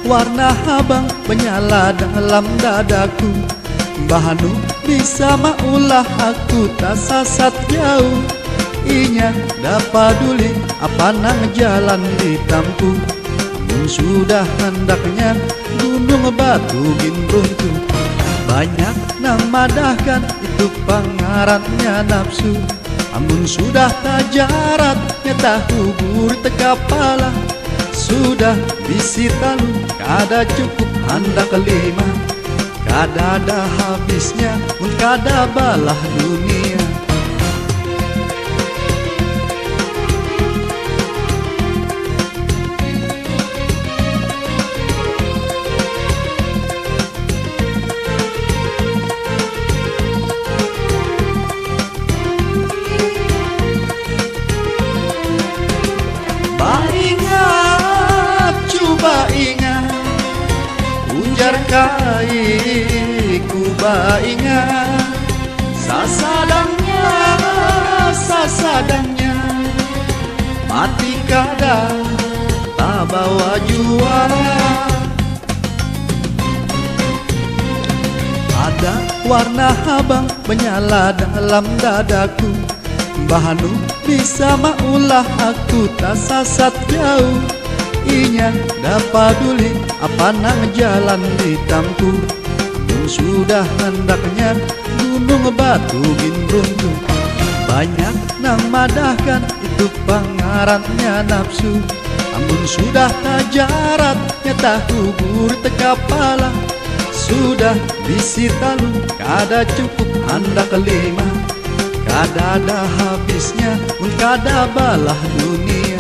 warna abang menyala dalam dadaku. Mbah Hanu bisa maulah aku tak sasat jauh. Inya dah peduli apa nang jalan ditampu. Namun sudah hendaknya gunung batu bin runtuh. Banyak nang madahkan itu pangarannya nafsu. Namun sudah tak jarat nyata hubur teka pala. Sudah bisi talu kada cukup hendak kelima. Kada ada habisnya pun kada balah dunia. Ingat, coba ingat, ujar kaiku ingat. Sasadangnya, sasadangnya, mati kada tak bawa jua. Ada warna abang menyala dalam dadaku. Mbah Hanu bisa maulah aku tak sasat jauh. Inya dah peduli apa nang jalan ditampu. Namun sudah hendaknya gunung batu bin runtuh. Banyak nang madahkan itu pangarannya nafsu. Namun sudah tak jarat nyata hubur teka pala. Sudah bisi talu kada cukup hendak kelima. Kada ada habisnya pun kada balah dunia.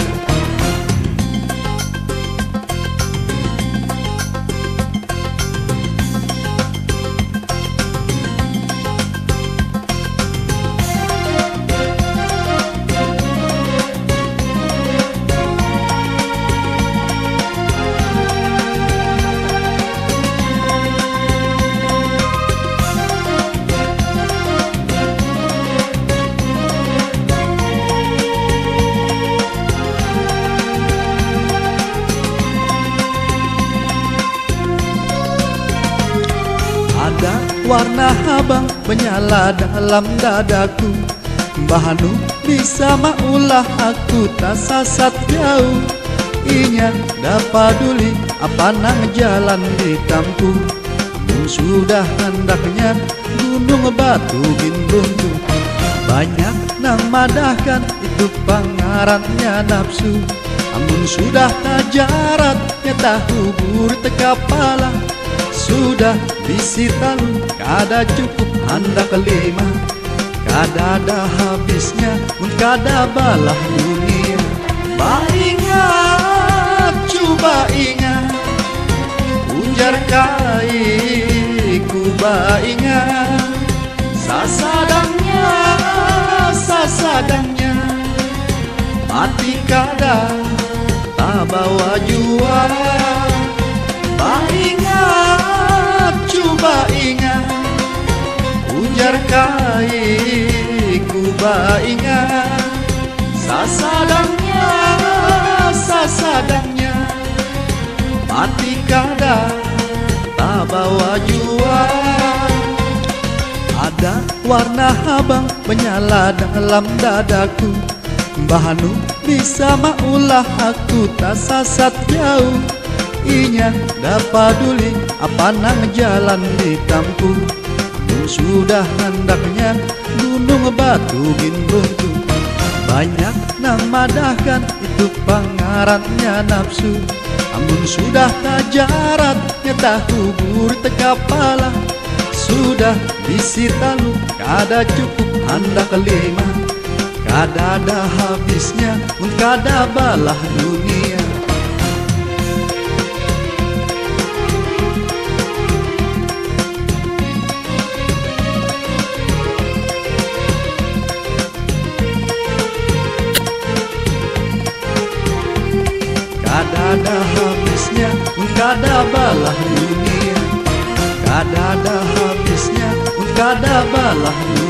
Ada warna abang menyala dalam dadaku. Mbah Hanu bisa maulah aku tak sasat jauh. Inya dah peduli apa nang jalan ditampu. Namun sudah hendaknya gunung batu bin runtuh. Banyak nang madahkan itu pangarannya nafsu. Namun sudah tak jarat nyata hubur teka pala. Sudah bisi talu kada cukup hendak kelima. Kada ada habisnya pun kada balah dunia. Ingat, coba ingat, ujar kaiku ingat. Sasadangnya, sasadangnya, mati kada tak bawa jua. Ingat, coba ingat, ujar kaiku ingat. Sasadangnya, sasadangnya, mati kada tak bawa jua. Ada warna abang menyala dalam dadaku. Mbah Hanu bisa maulah aku tak sasat jauh. Inya dah peduli apa nang jalan ditampu. Namun sudah hendaknya gunung batu bin runtuh. Banyak nang madahkan itu pangarannya nafsu. Namun sudah tak jarat nyata hubur teka pala. Sudah bisi talu kada cukup hendak kelima. Kada ada habisnya pun kada balah dunia. Kada ada habisnya pun kada balah dunia. Kada ada habisnya pun kada balah dunia.